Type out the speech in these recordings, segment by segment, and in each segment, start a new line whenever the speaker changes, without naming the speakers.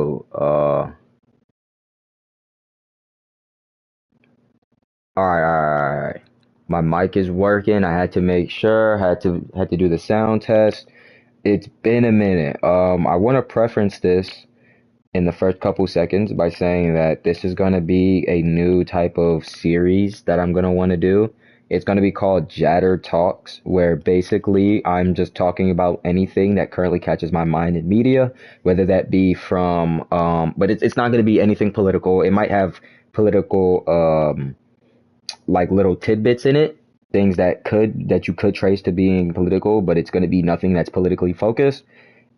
yo. All right. My mic is working. I had to make sure. Had to do the sound test. It's been a minute. I want to preference this in the first couple seconds by saying that this is going to be a new type of series that I'm going to want to do. It's going to be called JATR Talks, where basically I'm just talking about anything that currently catches my mind in media, whether that be from, but it's not going to be anything political. It might have political, like little tidbits in it, things that you could trace to being political, but it's going to be nothing that's politically focused,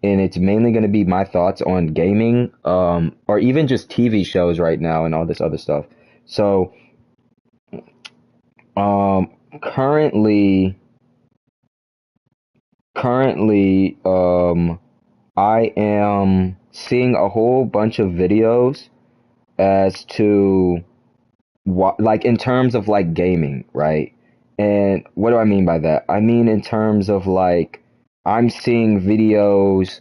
and it's mainly going to be my thoughts on gaming, or even just TV shows right now and all this other stuff. So, um, currently, currently, I am seeing a whole bunch of videos as to what, like in terms of like gaming, right? And what do I mean by that? I mean in terms of like I'm seeing videos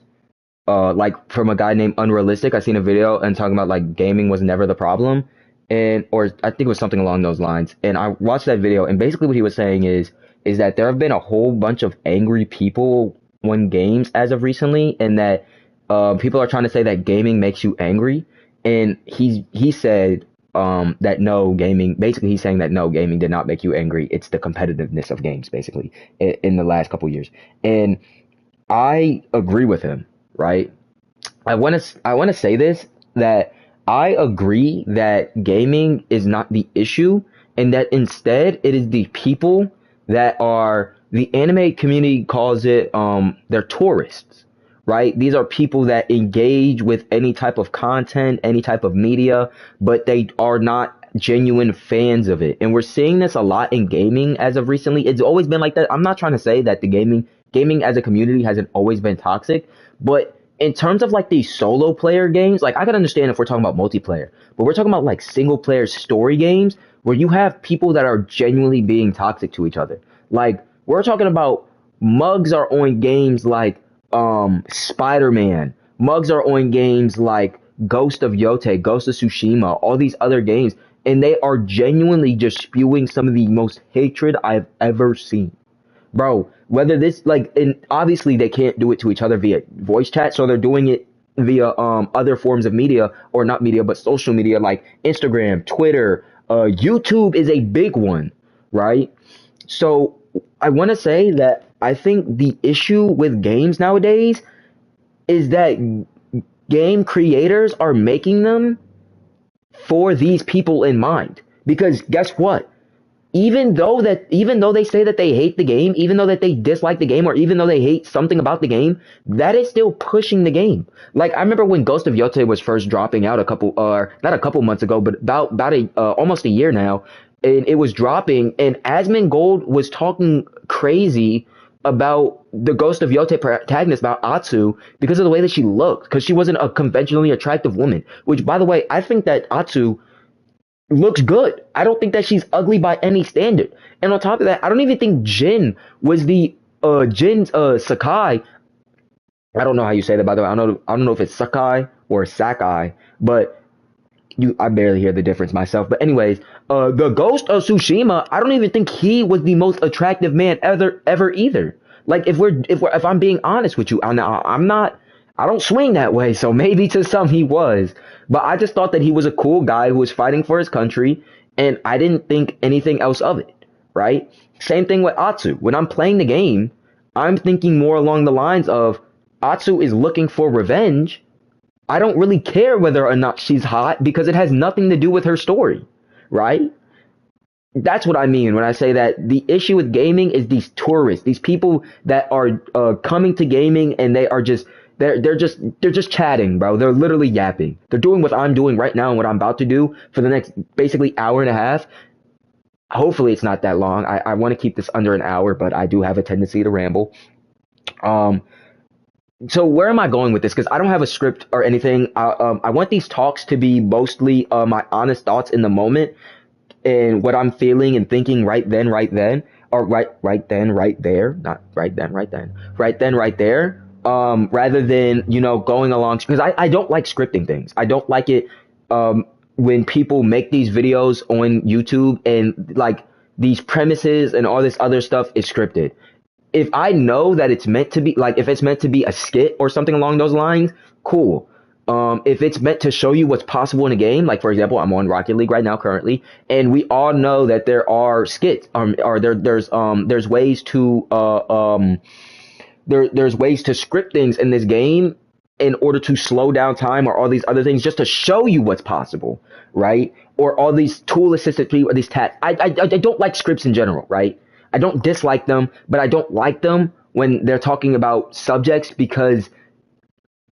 like from a guy named Unrealistic. I seen a video and talking about like gaming was never the problem, and or I think it was something along those lines. And I watched that video, and basically what he was saying is that there have been a whole bunch of angry people on games as of recently, and that people are trying to say that gaming makes you angry. And he said that no gaming, basically he's saying that no gaming did not make you angry. It's the competitiveness of games, basically, in the last couple years. And I agree with him, right? I want to say this, that I agree that gaming is not the issue, and that instead it is the people that are, the anime community calls it, they're tourists, right? These are people that engage with any type of content, any type of media, but they are not genuine fans of it. And we're seeing this a lot in gaming as of recently. It's always been like that. I'm not trying to say that the gaming as a community hasn't always been toxic, but in terms of like these solo player games, like I can understand if we're talking about multiplayer, but we're talking about like single player story games where you have people that are genuinely being toxic to each other. Like we're talking about mugs are on games like Spider-Man. Mugs are on games like Ghost of Yote, Ghost of Tsushima, all these other games, and they are genuinely just spewing some of the most hatred I've ever seen. Bro, whether this like, and obviously they can't do it to each other via voice chat, so they're doing it via other forms of media, or not media but social media like Instagram, Twitter, YouTube is a big one, right? So I want to say that I think the issue with games nowadays is that game creators are making them for these people in mind. Because guess what? Even though they say that they hate the game, even though that they dislike the game, or even though they hate something about the game, that is still pushing the game. Like I remember when Ghost of Yote was first dropping out a couple, not a couple months ago, but about a almost a year now, and it was dropping, and Asmongold was talking crazy about the Ghost of Yote protagonist, about Atsu, because of the way that she looked, because she wasn't a conventionally attractive woman. Which, by the way, I think that Atsu looks good. I don't think that she's ugly by any standard. And on top of that, I don't even think Jin was the Jin's Sakai. I don't know how you say that, by the way. I don't know if it's Sakai or Sakai, but I barely hear the difference myself. But anyways, the Ghost of Tsushima, I don't even think he was the most attractive man ever either. Like if I'm being honest with you, I'm not, I don't swing that way. So maybe to some he was, but I just thought that he was a cool guy who was fighting for his country, and I didn't think anything else of it. Right? Same thing with Atsu. When I'm playing the game, I'm thinking more along the lines of Atsu is looking for revenge. I don't really care whether or not she's hot because it has nothing to do with her story, right? That's what I mean when I say that the issue with gaming is these tourists, these people that are coming to gaming, and they are just they're just chatting, bro. They're literally yapping. They're doing what I'm doing right now and what I'm about to do for the next basically hour and a half. Hopefully it's not that long. I want to keep this under an hour, but I do have a tendency to ramble. Um, so where am I going with this? Because I don't have a script or anything. I want these talks to be mostly my honest thoughts in the moment, and what I'm feeling and thinking right then, or right then, right there, not right then, right then, right then, right there. rather than, going along, because I don't like scripting things. I don't like it when people make these videos on YouTube and like these premises and all this other stuff is scripted. If I know that it's meant to be like, if it's meant to be a skit or something along those lines, cool. If it's meant to show you what's possible in a game, like for example, I'm on Rocket League right now currently, and we all know that there are skits, or there's ways to there's ways to script things in this game in order to slow down time or all these other things just to show you what's possible, right? Or all these tool assisted people or these tats. I don't like scripts in general, right? I don't dislike them, but I don't like them when they're talking about subjects because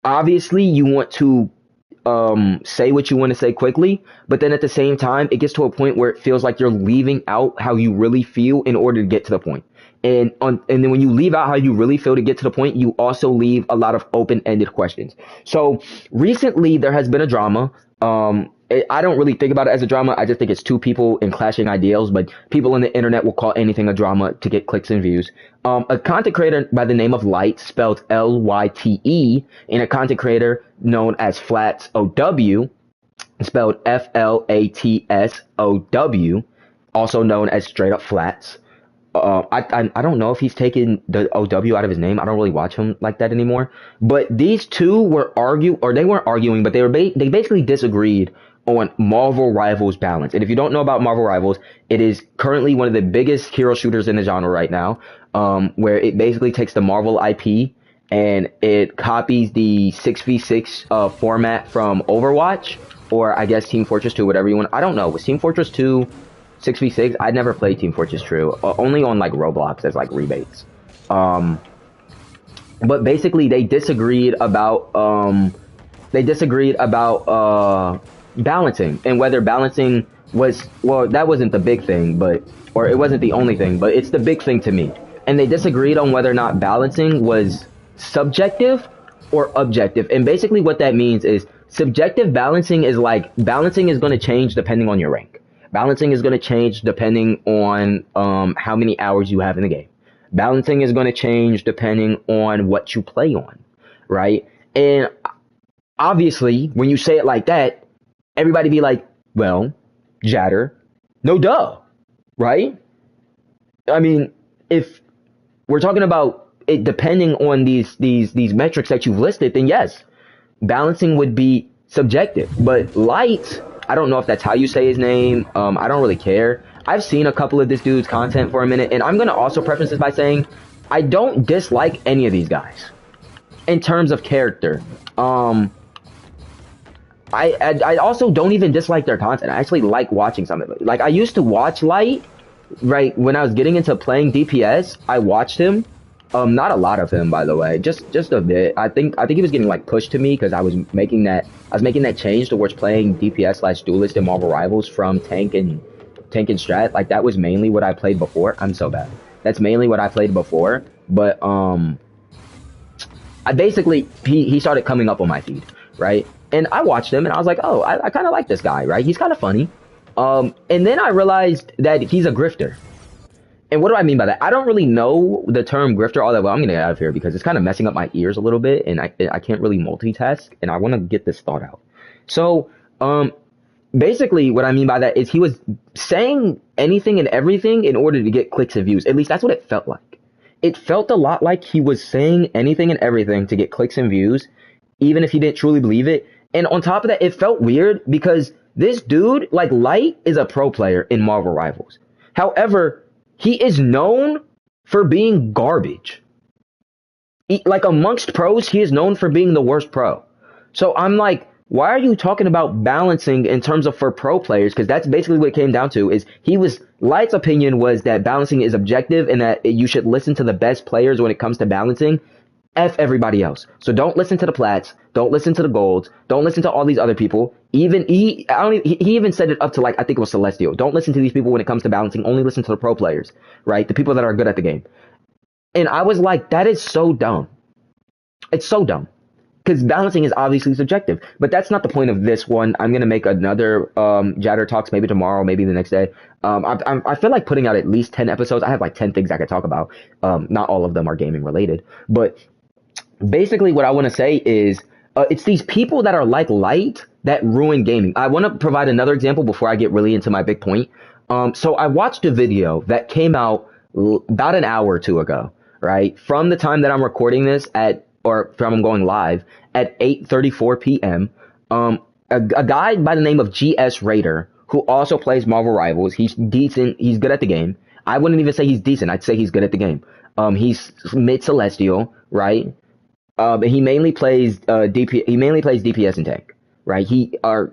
obviously you want to say what you want to say quickly, but then at the same time, it gets to a point where it feels like you're leaving out how you really feel in order to get to the point. And then when you leave out how you really feel to get to the point, you also leave a lot of open-ended questions. So recently there has been a drama. I don't really think about it as a drama. I just think it's two people in clashing ideals, but people on the internet will call anything a drama to get clicks and views. A content creator by the name of Light, spelled Lyte, and a content creator known as Flats OW, spelled FLATSOW, also known as straight up Flats. I don't know if he's taken the OW out of his name. I don't really watch him like that anymore. But these two were they weren't arguing, but they basically disagreed on Marvel Rivals balance. And if you don't know about Marvel Rivals, it is currently one of the biggest hero shooters in the genre right now, where it basically takes the Marvel IP and it copies the 6v6 format from Overwatch, or I guess Team Fortress 2, whatever you want. I don't know. Was Team Fortress 2 6v6? I never played Team Fortress 2, only on like Roblox as like rebates. But basically they disagreed about balancing, and whether balancing was, well, that wasn't the big thing, or it wasn't the only thing, but it's the big thing to me. And they disagreed on whether or not balancing was subjective or objective. And basically what that means is subjective balancing is like, balancing is going to change depending on your rank. Balancing is going to change depending on how many hours you have in the game. Balancing is going to change depending on what you play on, right? And obviously, when you say it like that, everybody be like, well, JATR, no duh, right? I mean, if we're talking about it depending on these metrics that you've listed, then yes, balancing would be subjective. But Light, I don't know if that's how you say his name. I don't really care. I've seen a couple of this dude's content for a minute, and I'm going to also preface this by saying I don't dislike any of these guys in terms of character. I also don't even dislike their content. I actually like watching some of it. Like, I used to watch Light, right, when I was getting into playing DPS. I watched him. Not a lot of him, by the way, just a bit. I think he was getting like pushed to me because I was making that change towards playing DPS / duelist in Marvel Rivals from tank and strat. Like, that was mainly what I played before. I'm so bad. That's mainly what I played before. But I basically he started coming up on my feed, right? And I watched him and I was like, oh, I kind of like this guy, right? He's kind of funny. And then I realized that he's a grifter. And what do I mean by that? I don't really know the term grifter all that well. I'm going to get out of here because it's kind of messing up my ears a little bit, and I can't really multitask, and I want to get this thought out. So, basically what I mean by that is he was saying anything and everything in order to get clicks and views. At least that's what it felt like. It felt a lot like he was saying anything and everything to get clicks and views, even if he didn't truly believe it. And on top of that, it felt weird because this dude, like Light, is a pro player in Marvel Rivals. However, he is known for being garbage. Like, amongst pros, he is known for being the worst pro. So I'm like, why are you talking about balancing in terms of for pro players? Because that's basically what it came down to. Is Light's opinion was that balancing is objective and that you should listen to the best players when it comes to balancing. F everybody else. So don't listen to the Plats. Don't listen to the Golds. Don't listen to all these other people. Even he even said it up to, like, I think it was Celestial. Don't listen to these people when it comes to balancing. Only listen to the pro players, right? The people that are good at the game. And I was like, that is so dumb. It's so dumb. Because balancing is obviously subjective. But that's not the point of this one. I'm going to make another JATR Talks maybe tomorrow, maybe the next day. I feel like putting out at least 10 episodes. I have like 10 things I could talk about. Not all of them are gaming related. But basically what I want to say is it's these people that are like light that ruin gaming. I want to provide another example before I get really into my big point. So I watched a video that came out about an hour or two ago, right? From the time that I'm recording this or from going live at 8:34 p.m. A guy by the name of GS Raider, who also plays Marvel Rivals. He's decent. He's good at the game. I wouldn't even say he's decent. I'd say he's good at the game. He's mid celestial, right? But he mainly plays DP. He mainly plays DPS and tank, right?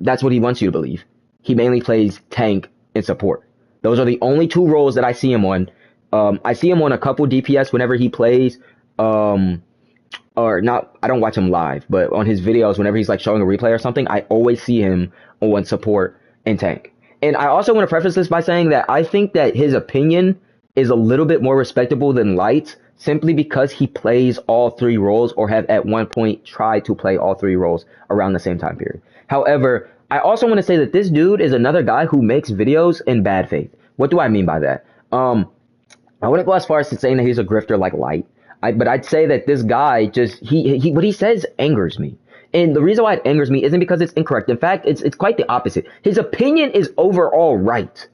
That's what he wants you to believe. He mainly plays tank and support. Those are the only two roles that I see him on. I see him on a couple DPS whenever he plays. Or not. I don't watch him live, but on his videos, whenever he's like showing a replay or something, I always see him on support and tank. And I also want to preface this by saying that I think that his opinion is a little bit more respectable than Light's, simply because he plays all three roles or have at one point tried to play all three roles around the same time period. However, I also want to say that this dude is another guy who makes videos in bad faith. What do I mean by that? I wouldn't go as far as to saying that he's a grifter like Light. But I'd say that this guy just he what he says angers me. And the reason why it angers me isn't because it's incorrect. In fact, it's quite the opposite. His opinion is overall right.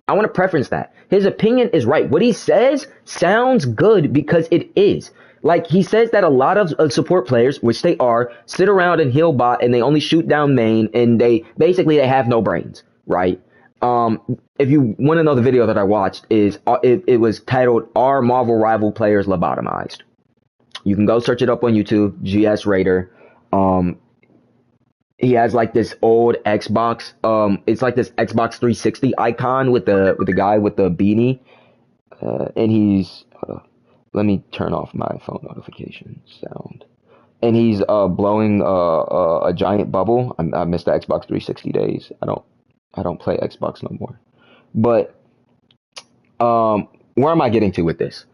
I want to preference that. His opinion is right. What he says sounds good because it is. Like, he says that a lot of support players, which they are, sit around and heal bot and they only shoot down main and they have no brains, right? If you want to know, the video that I watched it was titled "Are Marvel Rival Players Lobotomized?" You can go search it up on YouTube. GS Raider. He has like this old Xbox. It's like this Xbox 360 icon with the guy with the beanie, and he's. Let me turn off my phone notification sound. And he's blowing a giant bubble. I missed the Xbox 360 days. I don't play Xbox no more. But where am I getting to with this?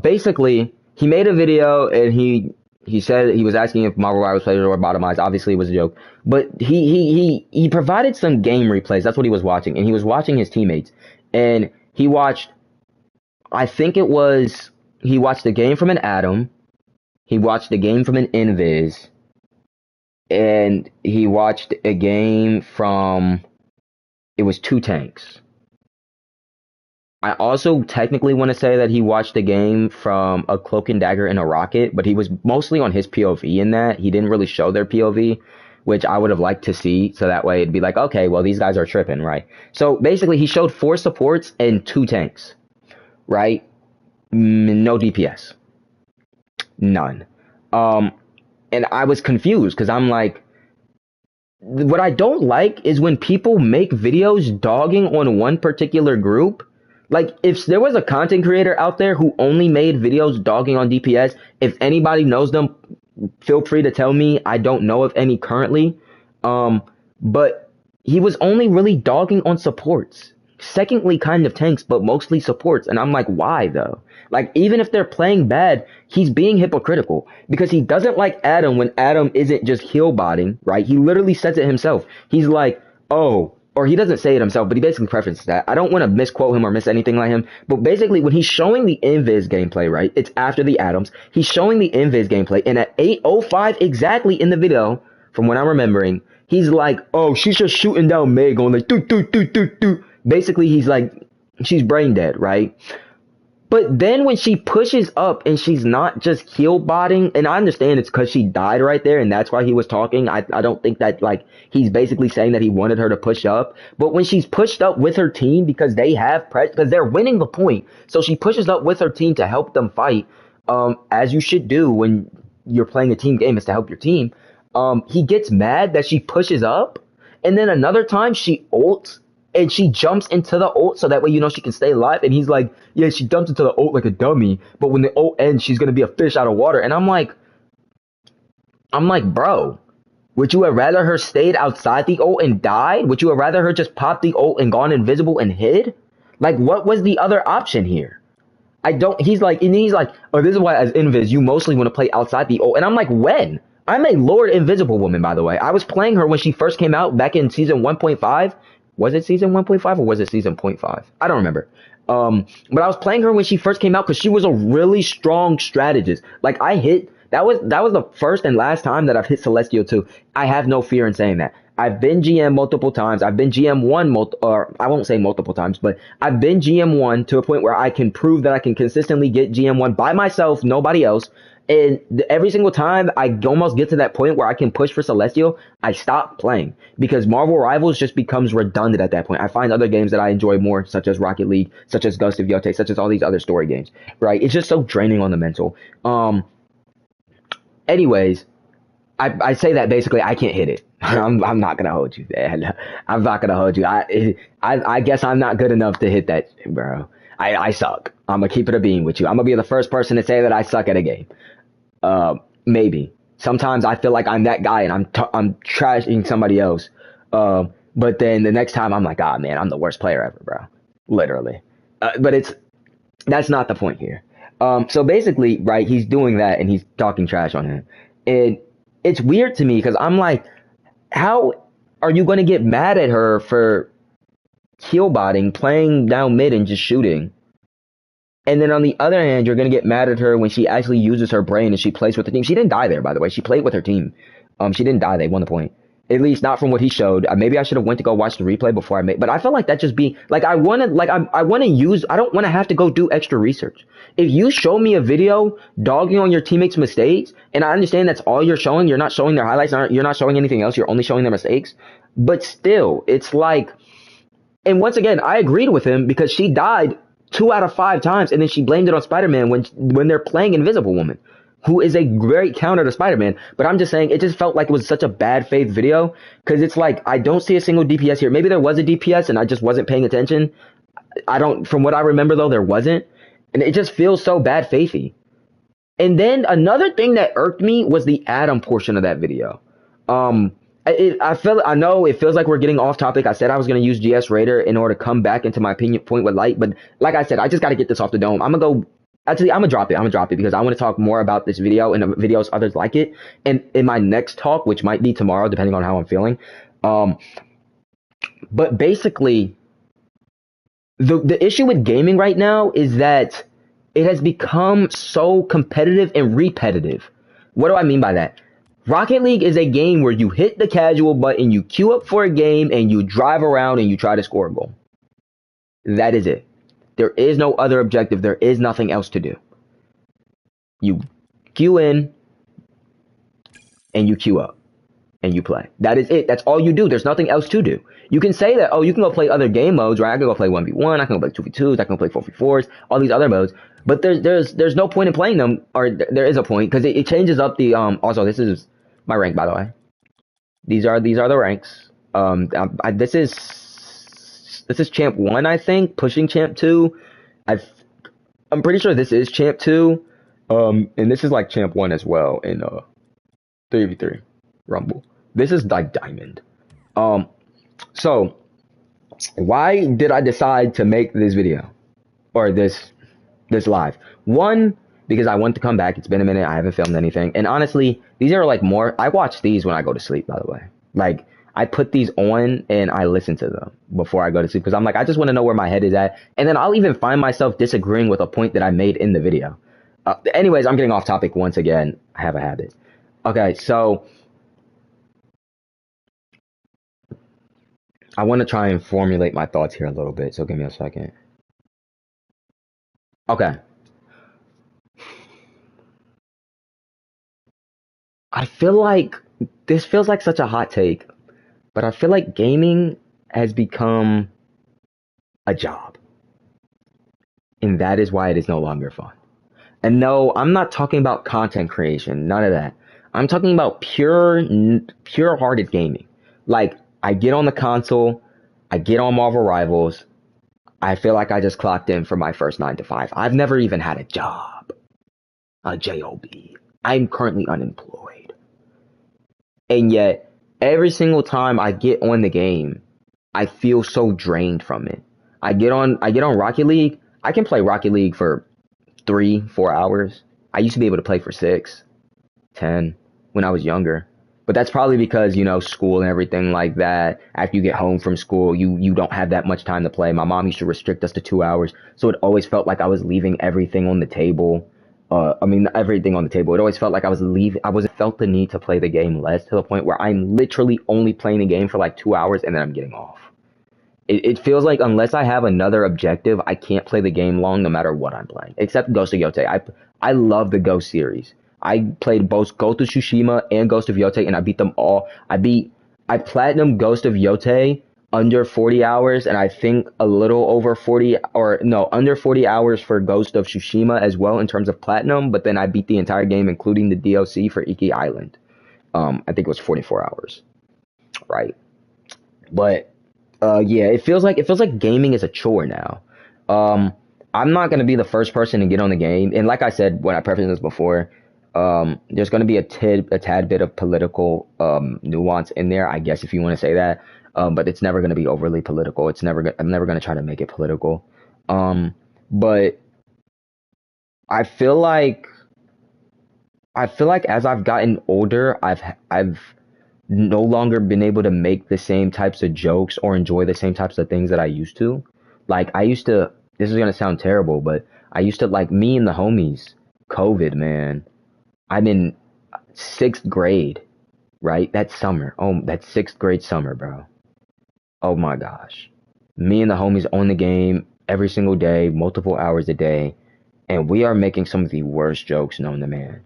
Basically, he made a video and he said he was asking if Marvel Rivals players were bottomized. Obviously, it was a joke. But he provided some game replays. That's what he was watching. And he was watching his teammates. And he watched, I think it was, he watched a game from an Atom. He watched a game from an Invis. And he watched a game from, it was two tanks. I also technically want to say that he watched a game from a Cloak and Dagger and a Rocket, but he was mostly on his POV in that. He didn't really show their POV, which I would have liked to see, so that way it'd be like, okay, well, these guys are tripping, right? So basically, he showed 4 supports and 2 tanks, right? No DPS. None. And I was confused, because I'm like, what I don't like is when people make videos dogging on one particular group. Like, if there was a content creator out there who only made videos dogging on DPS, if anybody knows them, feel free to tell me. I don't know of any currently. But he was only really dogging on supports. Secondly, kind of tanks, but mostly supports. And I'm like, why though? Like, even if they're playing bad, he's being hypocritical because he doesn't like Adam when Adam isn't just heal botting, right? He literally says it himself. He's like, oh, or he doesn't say it himself, but he basically preferences that. I don't want to misquote him or miss anything like him, but basically when he's showing the Invis gameplay, right? It's after the Atoms. He's showing the Invis gameplay, and at 8:05 exactly in the video, from what I'm remembering, he's like, oh, she's just shooting down May, going like, do. Basically, he's like, she's brain dead, right? But then when she pushes up and she's not just heal botting, and I understand it's because she died right there and that's why he was talking. I don't think that, like, he's basically saying that he wanted her to push up. But when she's pushed up with her team because they have because they're winning the point. So she pushes up with her team to help them fight, as you should do when you're playing a team game, is to help your team. He gets mad that she pushes up, and then another time she ults and she jumps into the ult so that way, you know, she can stay alive. And he's like, yeah, she dumps into the ult like a dummy, but when the ult ends, she's gonna be a fish out of water. And I'm like, bro, would you have rather her stayed outside the ult and died? Would you have rather her just popped the ult and gone invisible and hid? Like, what was the other option here? He's like, oh, this is why as Invis, you mostly want to play outside the ult. And I'm like, when? I'm a Lord Invisible woman, by the way. I was playing her when she first came out back in season 1.5. Was it season 1.5 or was it season 0.5? I don't remember. But I was playing her when she first came out because she was a really strong strategist. Like, I hit That was the first and last time that I've hit Celestial 2. I have no fear in saying that. I've been GM multiple times. I've been GM one or I won't say multiple times, but I've been GM one to a point where I can prove that I can consistently get GM one by myself, nobody else. And every single time I almost get to that point where I can push for Celestial, I stop playing because Marvel Rivals just becomes redundant at that point. I find other games that I enjoy more, such as Rocket League, such as Ghost of Yotei, such as all these other story games, right? It's just so draining on the mental. Anyways, I say that basically I can't hit it. I'm not gonna hold you, man. I'm not gonna hold you. I guess I'm not good enough to hit that, bro. I suck. I'm gonna keep it a bean with you. I'm gonna be the first person to say that I suck at a game. Maybe. Sometimes I feel like I'm that guy and I'm trashing somebody else. But then the next time I'm like, ah, man, I'm the worst player ever, bro. Literally. But that's not the point here. So basically, right, he's doing that and he's talking trash on him. And it's weird to me because I'm like, how are you going to get mad at her for killbotting, playing down mid and just shooting? And then on the other hand, you're going to get mad at her when she actually uses her brain and she plays with the team. She didn't die there, by the way. She played with her team. She didn't die. They won the point. At least not from what he showed. Maybe I should have went to go watch the replay before I made. But I felt like that just being like I want to use. I don't want to have to go do extra research. If you show me a video dogging on your teammates' mistakes, and I understand that's all you're showing. You're not showing their highlights. You're not showing anything else. You're only showing their mistakes. But still, it's like. And once again, I agreed with him because she died 2 out of 5 times, and then she blamed it on Spider-Man when they're playing Invisible Woman, who is a great counter to Spider-Man. But I'm just saying, it just felt like it was such a bad faith video because it's like I don't see a single DPS here. Maybe there was a DPS and I just wasn't paying attention. From what I remember though, there wasn't, and it just feels so bad faithy. And then another thing that irked me was the Adam portion of that video. I know it feels like we're getting off topic. I said I was going to use GS Raider in order to come back into my opinion point with light, but like I said, I just got to get this off the dome. I'm gonna drop it because I want to talk more about this video and the videos others like it, and in my next talk, which might be tomorrow depending on how I'm feeling. But basically, the issue with gaming right now is that it has become so competitive and repetitive. What do I mean by that? Rocket League is a game where you hit the casual button, you queue up for a game, and you drive around and you try to score a goal. That is it. There is no other objective. There is nothing else to do. You queue in and you queue up and you play. That is it. That's all you do. There's nothing else to do. You can say that, oh, you can go play other game modes, right? I can go play 1v1, I can go play 2v2s, I can play 4v4s, all these other modes. But there's no point in playing them, or there is a point, because it changes up the also this is my rank, by the way. These are the ranks. This is champ 1, I think, pushing champ 2. I'm pretty sure this is champ 2. And this is like champ 1 as well in 3v3 Rumble. This is like diamond. So why did I decide to make this video or this live? One, because I want to come back. It's been a minute. I haven't filmed anything. And honestly, these are like more, I watch these when I go to sleep, by the way. Like, I put these on and I listen to them before I go to sleep because I'm like, I just want to know where my head is at. And then I'll even find myself disagreeing with a point that I made in the video. Anyways, I'm getting off topic once again. I have a habit. Okay, so I want to try and formulate my thoughts here a little bit. So give me a second. Okay. I feel like this feels like such a hot take, but I feel like gaming has become a job. And that is why it is no longer fun. And no, I'm not talking about content creation, none of that. I'm talking about pure-hearted gaming. Like, I get on the console, I get on Marvel Rivals, I feel like I just clocked in for my first 9 to 5. I've never even had a job, a job. I'm currently unemployed. And yet, every single time I get on the game, I feel so drained from it. I get on Rocket League. I can play Rocket League for 3-4 hours. I used to be able to play for 6, 10 when I was younger. But that's probably because, school and everything like that. After you get home from school, you don't have that much time to play. My mom used to restrict us to 2 hours. So it always felt like I was leaving everything on the table. I mean, everything on the table. It always felt like I was leaving. I was felt the need to play the game less to the point where I'm literally only playing the game for like 2 hours and then I'm getting off. It feels like unless I have another objective, I can't play the game long no matter what I'm playing. Except Ghost of Yotei. I love the Ghost series. I played both Ghost of Tsushima and Ghost of Yotei, and I beat them all. I platinum Ghost of Yotei under 40 hours, and I think a little over 40 or no, under 40 hours for Ghost of Tsushima as well in terms of platinum. But then I beat the entire game, including the DLC for Iki Island. I think it was 44 hours, right? But yeah, it feels like gaming is a chore now. Um, I'm not gonna be the first person to get on the game, and like I said when I prefaced this before, there's gonna be a tad bit of political nuance in there, I guess if you want to say that. But it's never gonna be overly political. I'm never gonna try to make it political. Um, but I feel like I feel like as I've gotten older, I've no longer been able to make the same types of jokes or enjoy the same types of things that I used to. Like I used to, this is gonna sound terrible, but I used to like me and the homies, COVID, man. I'm in sixth grade, right? That summer. Oh, that sixth grade summer, bro. Oh my gosh. Me and the homies on the game every single day, multiple hours a day, and we are making some of the worst jokes known to man.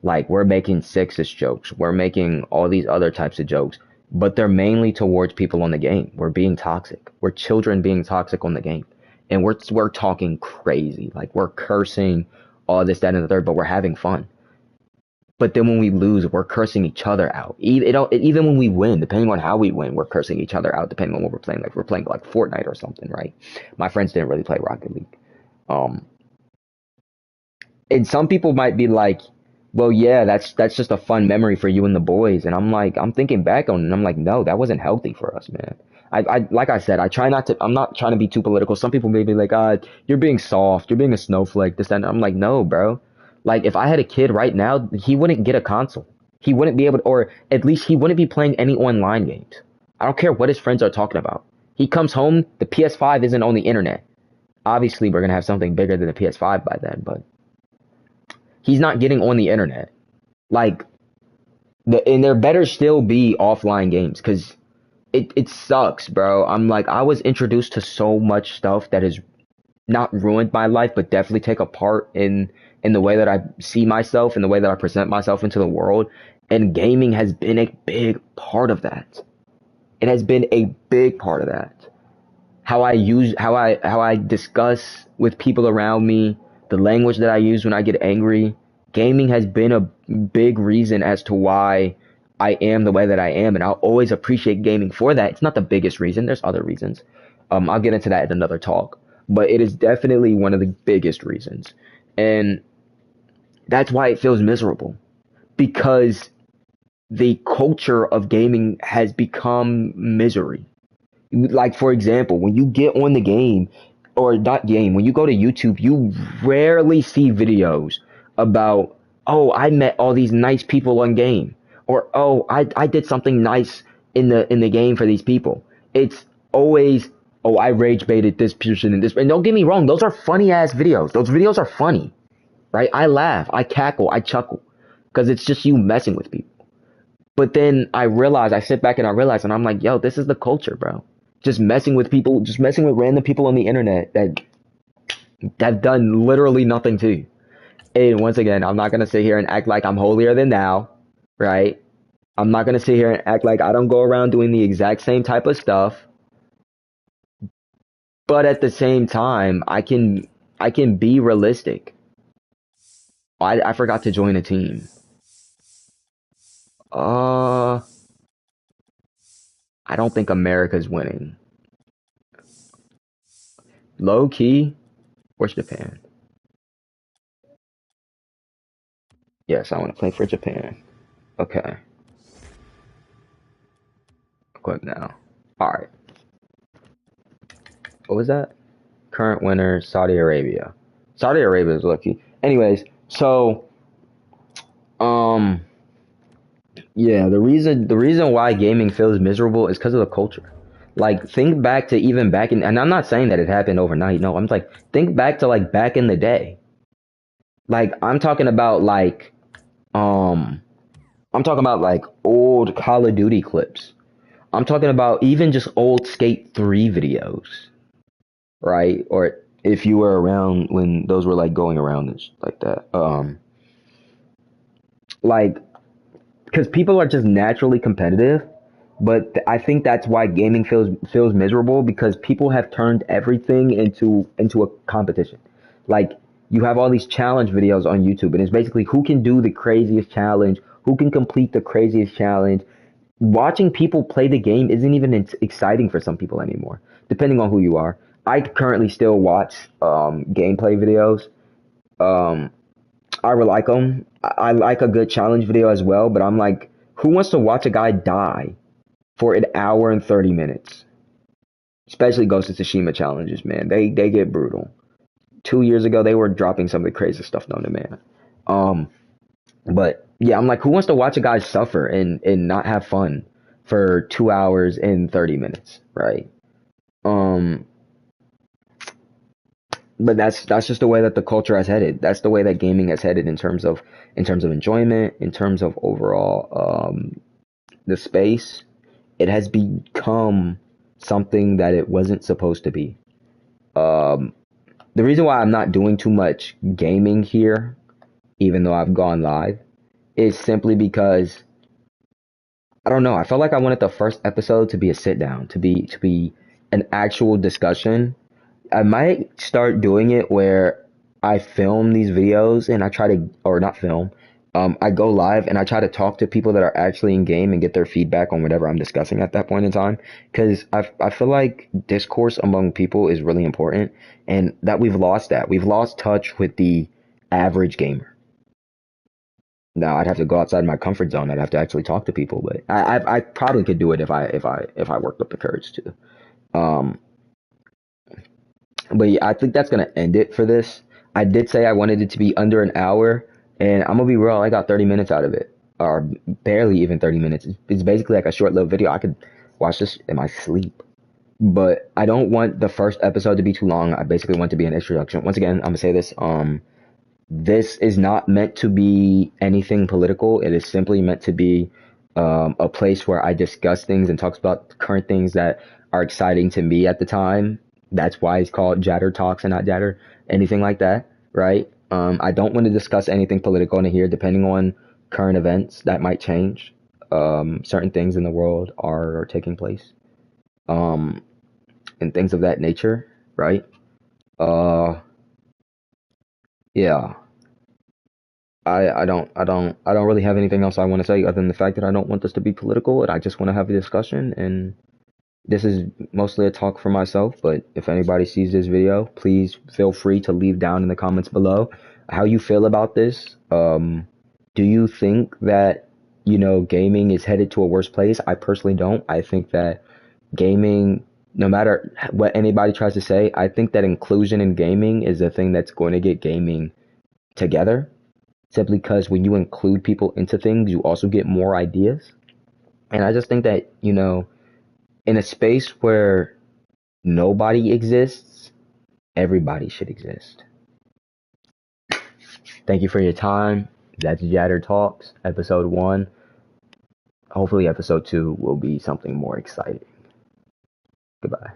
Like we're making sexist jokes, we're making all these other types of jokes, but they're mainly towards people on the game. We're being toxic. We're children being toxic on the game, and we're talking crazy. Like we're cursing, all this, that, and the third, but we're having fun. But then when we lose, we're cursing each other out. Even when we win, depending on how we win, we're cursing each other out. Depending on what we're playing, like we're playing like Fortnite or something, right? My friends didn't really play Rocket League. Um, and some people might be like, well, yeah, that's just a fun memory for you and the boys. And I'm like, I'm thinking back on it, and I'm like, no, that wasn't healthy for us, man. I like I said, I try not to. I'm not trying to be too political. Some people may be like, you're being soft, you're being a snowflake, this, that. And I'm like, no, bro. Like, if I had a kid right now, he wouldn't get a console. He wouldn't be able to, or at least he wouldn't be playing any online games. I don't care what his friends are talking about. He comes home, the PS5 isn't on the internet. Obviously, we're gonna have something bigger than the PS5 by then, but he's not getting on the internet. Like, and there better still be offline games because it sucks, bro. I'm like, I was introduced to so much stuff that has not ruined my life, but definitely take a part in the way that I see myself and the way that I present myself into the world. And gaming has been a big part of that. It has been a big part of that. How I discuss with people around me, the language that I use when I get angry. Gaming has been a big reason as to why I am the way that I am, and I'll always appreciate gaming for that. It's not the biggest reason. There's other reasons. I'll get into that in another talk, but it is definitely one of the biggest reasons, and that's why it feels miserable because the culture of gaming has become misery. Like, for example, when you get on the game or not game, when you go to YouTube, you rarely see videos about, oh, I met all these nice people on game, or oh, I did something nice in the game for these people. It's always, oh, I rage baited this person and this. And don't get me wrong, those are funny ass videos. Those videos are funny, right? I laugh, I cackle, I chuckle because it's just you messing with people. But then I sit back and I realize, and I'm like, yo, this is the culture, bro. Just messing with people, just messing with random people on the internet that have done literally nothing to you. And once again, I'm not gonna sit here and act like I'm holier than thou, right? I'm not gonna sit here and act like I don't go around doing the exact same type of stuff. But at the same time, I can be realistic. I forgot to join a team. Uh, I don't think America's winning. Low key, where's Japan? Yes, I want to play for Japan. Okay, quick now. All right, what was that? Current winner, Saudi Arabia. Saudi Arabia is lucky. Anyways, so um, yeah, the reason why gaming feels miserable is because of the culture. Like, think back to even back in, and I'm not saying that it happened overnight. No, I'm like, think back to like back in the day. Like um I'm talking about like old Call of Duty clips. I'm talking about even just old Skate 3 videos, right? Or if you were around when those were like going around and like that. Like because people are just naturally competitive, but I think that's why gaming feels miserable because people have turned everything into a competition. Like you have all these challenge videos on YouTube, and it's basically who can do the craziest challenge, who can complete the craziest challenge. Watching people play the game isn't even exciting for some people anymore, depending on who you are. I currently still watch gameplay videos. Um, I really like them. I like a good challenge video as well, but I'm like, who wants to watch a guy die for an hour and 30 minutes? Especially Ghost of Tsushima challenges, man. They get brutal. 2 years ago, they were dropping some of the craziest stuff known to man. Um, but yeah, I'm like, who wants to watch a guy suffer and not have fun for 2 hours and 30 minutes, right? Um, but that's just the way that the culture has headed. That's the way that gaming has headed in terms of enjoyment, in terms of overall the space. It has become something that it wasn't supposed to be. Um, the reason why I'm not doing too much gaming here, even though I've gone live, is simply because I don't know. I felt like I wanted the first episode to be a sit down, to be an actual discussion. I might start doing it where I film these videos and I try to, or not film, I go live and I try to talk to people that are actually in game and get their feedback on whatever I'm discussing at that point in time. Because I feel like discourse among people is really important and that we've lost that. We've lost touch with the average gamer. Now I'd have to go outside my comfort zone. I'd have to actually talk to people, but I probably could do it if I worked up the courage to. Um, But yeah, I think that's gonna end it for this. I did say I wanted it to be under an hour, and I'm gonna be real. I got 30 minutes out of it, or barely even 30 minutes. It's basically like a short little video. I could watch this in my sleep. But I don't want the first episode to be too long. I basically want to be an introduction. Once again, I'm gonna say this. This is not meant to be anything political. It is simply meant to be a place where I discuss things and talks about current things that are exciting to me at the time. That's why it's called JATR Talks and not JATR, anything like that, right? I don't want to discuss anything political in here, depending on current events that might change. Certain things in the world are taking place, um, and things of that nature, right? Uh, yeah. I don't really have anything else I want to say other than the fact that I don't want this to be political and I just want to have a discussion and this is mostly a talk for myself, but if anybody sees this video, please feel free to leave down in the comments below how you feel about this. Do you think that, gaming is headed to a worse place? I personally don't. I think that gaming, no matter what anybody tries to say, I think that inclusion in gaming is the thing that's going to get gaming together. Simply because when you include people into things, you also get more ideas. And I just think that, in a space where nobody exists, everybody should exist. Thank you for your time. That's JATR Talks, episode 1. Hopefully, episode 2 will be something more exciting. Goodbye.